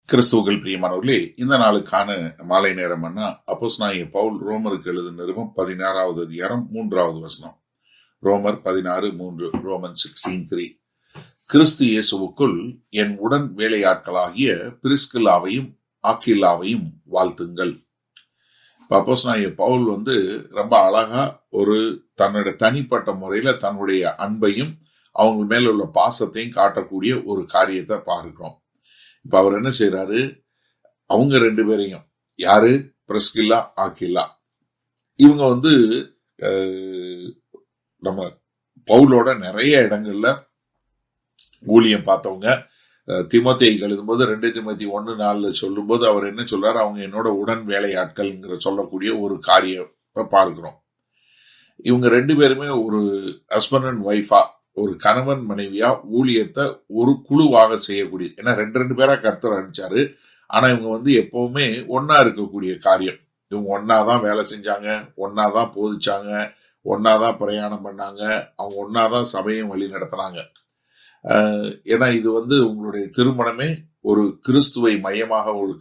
கிறிஸ்துவுக்குள் பிரியமானவர்களே, இந்த நாளுக்கான மாலை நேரம் அப்போஸ்தலனாகிய பவுல் ரோமருக்கு எழுதின நிருபம் 16வது அதிகாரம் 3வது வசனம். ரோமர் 16:3. ரோமன் 16:3. கிறிஸ்து இயேசுவுக்குள் என் உடன் வேலையாட்களாகிய பிரிஸ்கில்லாவையும் ஆக்கில்லாவையும் வாழ்த்துங்கள். அப்போஸ்தலனாகிய பவுல் ரொம்ப அழகா தன்னுடைய தனிப்பட்ட முறையில தன்னுடைய அன்பையும் அவங்க மேல உள்ள பாசத்தையும் காட்டக்கூடிய ஒரு காரியத்தை பார்க்கிறோம். இப்ப அவர் என்ன செய்யறாரு, அவங்க ரெண்டு பேரையும், யாரு, பிரிஸ்கில்லா ஆக்கில்லா, இவங்க நம்ம பவுலோட நிறைய இடங்கள்ல ஊழியம் பார்த்தவங்க. தீமோத்தேயுக்கு எழுதும்போது 2 தீமோத்தேயு 1:4 சொல்லும் போது அவர் என்ன சொல்றாரு, அவங்க என்னோட உடன் வேலையாட்கள் சொல்லக்கூடிய ஒரு காரியத்தை பார்க்கிறோம். இவங்க ரெண்டு பேருமே ஒரு ஹஸ்பண்ட் அண்ட் ஒய்ஃபா, ஒரு கணவன் மனைவியா ஊழியத்தை ஒரு குழுவாக செய்யக்கூடிய, ஏன்னா ரெண்டு பேரா கர்த்தர் அனுப்பிச்சாரு. ஆனா இவங்க எப்பவுமே ஒன்னா இருக்கக்கூடிய காரியம். இவங்க ஒன்னாதான் வேலை செஞ்சாங்க, ஒன்னாதான் போதிச்சாங்க, ஒன்னாதான் பிரயாணம் பண்ணாங்க, அவங்க ஒன்னாதான் சபையும் வழி நடத்தினாங்க. ஏன்னா இது உங்களுடைய திருமணமே ஒரு கிறிஸ்துவை மையமாக ஒரு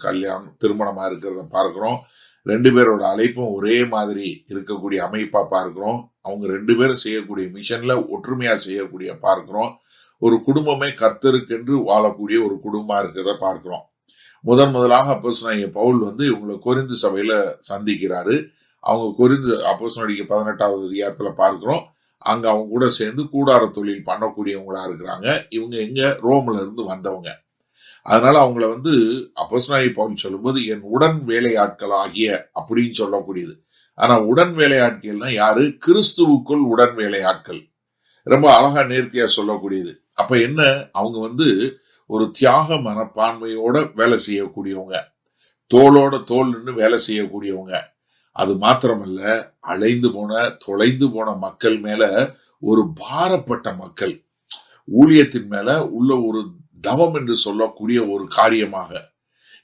திருமணமா இருக்கிறத பார்க்கிறோம். ரெண்டு பேரோட அழைப்பும் ஒரே மாதிரி இருக்கக்கூடிய அமைப்பா பார்க்கிறோம். அவங்க ரெண்டு பேரும் செய்யக்கூடிய மிஷன்ல ஒற்றுமையா செய்யக்கூடிய பார்க்கிறோம். ஒரு குடும்பமே கர்த்தருக்கென்று வாழக்கூடிய ஒரு குடும்பமா இருக்கிறத பார்க்கிறோம். முதலாக அப்போஸ்தலனாகிய பவுல் இவங்களை கொரிந்து சபையில சந்திக்கிறாரு. அவங்க கொரிந்து அப்போஸ்தலனாகிய 18வது அதிகாரத்துல பார்க்கிறோம். அங்க அவங்க கூட சேர்ந்து கூடார தொழில் பண்ணக்கூடியவங்களா இருக்கிறாங்க. இவங்க எங்க, ரோம்ல இருந்து வந்தவங்க. அதனால அவங்கள அப்போஸ்தலனாகிய பவுல் சொல்லும்போது என் உடன் வேலையாட்கள் ஆகிய அப்படின்னு சொல்லக்கூடியது. ஆனா உடன் வேலையாட்கள்னா யாரு, கிறிஸ்துவுக்குள் உடன் வேலையாட்கள். ரொம்ப அழகா நேர்த்தியா சொல்லக்கூடியது. அப்ப என்ன, அவங்க ஒரு தியாக மனப்பான்மையோட வேலை செய்யக்கூடியவங்க, தோளோட தோல் நின்று வேலை செய்யக்கூடியவங்க. அது மாத்திரமல்ல, தொலைந்து போன மக்கள் மேல ஒரு பாரப்பட்ட மக்கள், ஊழியத்தின் மேல உள்ள ஒரு தவம் என்று சொல்லக்கூடிய ஒரு காரியமாக.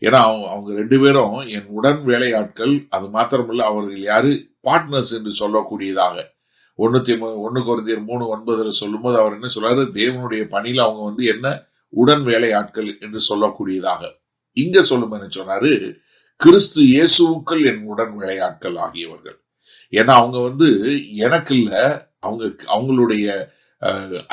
ஏன்னா அவங்க ரெண்டு பேரும் என் உடன் வேலையாட்கள். அது மாத்திரமல்ல, அவர்கள் யாரு, பார்ட்னர்ஸ் என்று சொல்லக்கூடியதாக. 1 கொரிந்தியர் 3:9 சொல்லும் போது அவர் என்ன சொல்றாரு, தேவனுடைய பணியில அவங்க என்ன உடன் வேலையாட்கள் என்று சொல்லக்கூடியதாக. இங்க சொல்லும் என்ன சொன்னாரு, கிறிஸ்து இயேசுவுக்குள் என் உடன் வேலையாட்கள் ஆகியவர்கள். ஏன்னா அவங்க எனக்கு இல்ல, அவங்களுடைய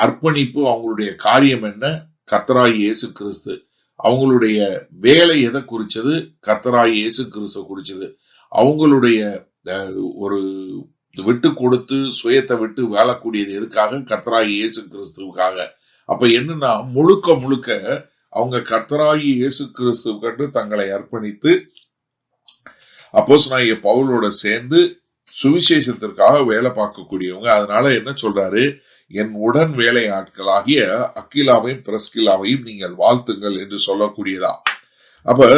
அர்ப்பணிப்பு, அவங்களுடைய காரியம் என்ன, கர்த்தராகிய இயேசு கிறிஸ்து. அவங்களுடைய வேலை எதை குறிச்சது, கர்த்தராகிய இயேசு கிறிஸ்து குறிச்சது. அவங்களுடைய ஒரு விட்டு கொடுத்து சுயத்தை விட்டு வாழக்கூடியது எதுக்காக, கர்த்தராகிய இயேசு கிறிஸ்துவுக்காக. அப்ப என்னன்னா, முழுக்க அவங்க கர்த்தராகிய இயேசு கிறிஸ்துவுக்கு தங்களை அர்ப்பணித்து அப்போஸ்தலனாகிய பவுலோட சேர்ந்து சுவிசேஷத்திற்காக வேலை பார்க்கக்கூடியவங்க. அதனால என்ன சொல்றாரு, என் உடன் வேலை ஆட்களாகிய அக்கிலாவையும் பிரிஸ்கில்லாவையும் நீங்கள் வாழ்த்துங்கள் என்று சொல்லக்கூடியதா. அப்ப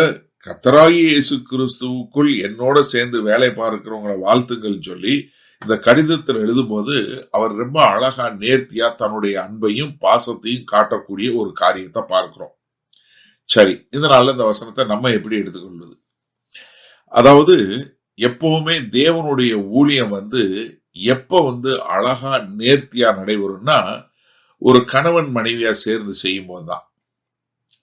கர்த்தராகிய இயேசு கிறிஸ்துவுக்குள் என்னோட சேர்ந்து வேலை பார்க்கிறவங்களை வாழ்த்துங்கள் சொல்லி இந்த கடிதத்தில் எழுதும்போது அவர் ரொம்ப அழகா நேர்த்தியா தன்னுடைய அன்பையும் பாசத்தையும் காட்டக்கூடிய ஒரு காரியத்தை பார்க்கிறோம். சரி, இதனால இந்த வசனத்தை நம்ம எப்படி எடுத்துக்கொள்வது? அதாவது எப்பவுமே தேவனுடைய ஊழியம் எப்ப அழகா நேர்த்தியா நடைபெறும்னா, ஒரு கணவன் மனைவியா சேர்ந்து செய்யும் போதுதான்.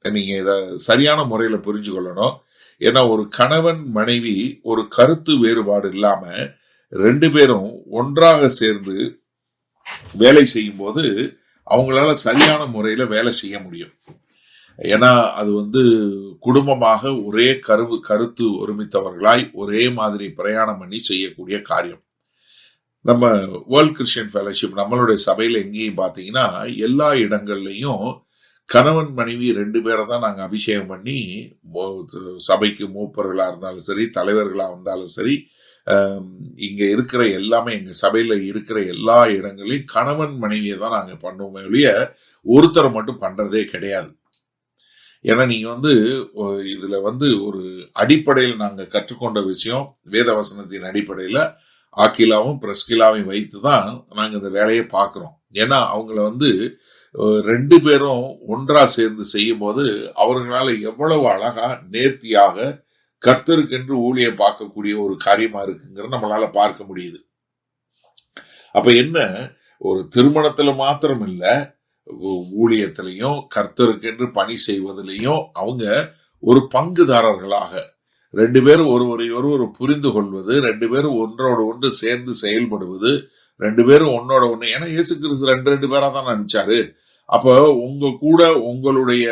நீங்க இத சரியான முறையில புரிஞ்சு கொள்ளணும். ஏன்னா ஒரு கணவன் மனைவி ஒரு கருத்து வேறுபாடு இல்லாம ரெண்டு பேரும் ஒன்றாக சேர்ந்து வேலை செய்யும் போது அவங்களால சரியான முறையில வேலை செய்ய முடியும். ஏன்னா அது குடும்பமாக ஒரே கருத்து ஒருமித்தவர்களாய் ஒரே மாதிரி பிரயாணம் பண்ணி செய்யக்கூடிய காரியம். நம்ம வேர்ல்ட் கிறிஸ்டியன் ஃபெலோஷிப் நம்மளுடைய சபையில எங்கேயும் பாத்தீங்கன்னா, எல்லா இடங்கள்லயும் கணவன் மனைவி 2 பேரை தான் நாங்க அபிஷேகம் பண்ணி சபைக்கு மூப்பர்களா இருந்தாலும் சரி, தலைவர்களா இருந்தாலும் சரி, இங்க இருக்கிற எல்லாமே, எங்க சபையில இருக்கிற எல்லா இடங்களையும் கணவன் மனைவியை தான் நாங்க பண்ணுவோமே ஒழிய ஒருத்தரை மட்டும் பண்றதே கிடையாது. ஏன்னா நீங்க இதுல ஒரு அடிப்படையில் நாங்க கற்றுக்கொண்ட விஷயம், வேத வசனத்தின் அடிப்படையில ஆக்கிலாவும் பிரிஸ்கில்லாவையும் வைத்துதான் நாங்க இந்த வேலையை பார்க்கிறோம். ஏன்னா அவங்கள ரெண்டு பேரும் ஒன்றா சேர்ந்து செய்யும் போது அவர்களால எவ்வளவு அழகா நேர்த்தியாக கர்த்தருக்கென்று ஊழியம் பார்க்கக்கூடிய ஒரு காரியமா இருக்குங்கிறத நம்மளால பார்க்க முடியுது. அப்ப என்ன, ஒரு திருமணத்துல மாத்திரம் இல்ல, ஊழியத்திலையும் கர்த்தருக்கென்று பணி செய்வதிலையும் அவங்க ஒரு பங்குதாரர்களாக 2 பேரும் ஒருவரை ஒருவர் புரிந்து கொள்வது, 2 பேரும் ஒன்றோடு ஒன்று சேர்ந்து செயல்படுவது, 2 பேரும் ஒன்னோட ஒண்ணு. ஏன்னா இயேசு கிறிஸ்து 2 பேரா தான் அனுப்பிச்சாரு. அப்ப உங்க கூட உங்களுடைய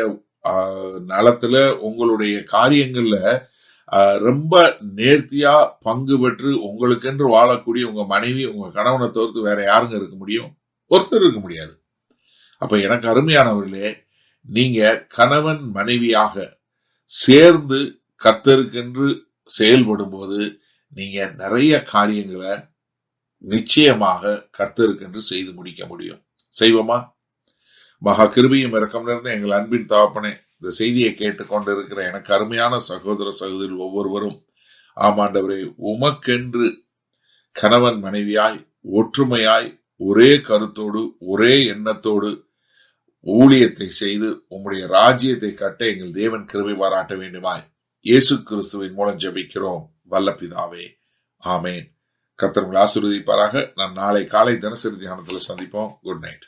நலத்துல, உங்களுடைய காரியங்கள்ல ரொம்ப நேர்த்தியா பங்கு பெற்று உங்களுக்கென்று வாழக்கூடிய உங்க மனைவி, உங்க கணவனை தவிர்த்து வேற யாருங்க இருக்க முடியும்? ஒருத்தர் இருக்க முடியாது. அப்ப எனக்கு அருமையானவர்களே, நீங்க கணவன் மனைவியாக சேர்ந்து கர்த்தருக்கென்று செயல்படும் போது நீங்க நிறைய காரியங்களை நிச்சயமாக கர்த்தருக்கென்று செய்து முடிக்க முடியும். செய்வோமா? மகா கிருபையும் இரக்கம் நிறைந்த எங்கள் அன்பின் தகப்பனே, இந்த செய்தியை கேட்டுக்கொண்டு இருக்கிற எனக்கு அருமையான சகோதர சகோதரி ஒவ்வொருவரும், ஆமாண்டவரே, உமக்கென்று கணவன் மனைவியாய் ஒற்றுமையாய் ஒரே கருத்தோடு ஒரே எண்ணத்தோடு ஊழியத்தை செய்து உம்முடைய ராஜ்யத்தை கட்ட எங்கள் தேவன் கிருபை பாராட்ட வேண்டுமாய் இயேசு கிறிஸ்துவின் மூலம் ஜெபிக்கிறோம் வல்ல பிதாவே, ஆமேன். கர்த்தர் உங்களை ஆசீர்வதிப்பாராக. நாம் நாளை காலை தினசரி தியானத்தில் சந்திப்போம். Good night.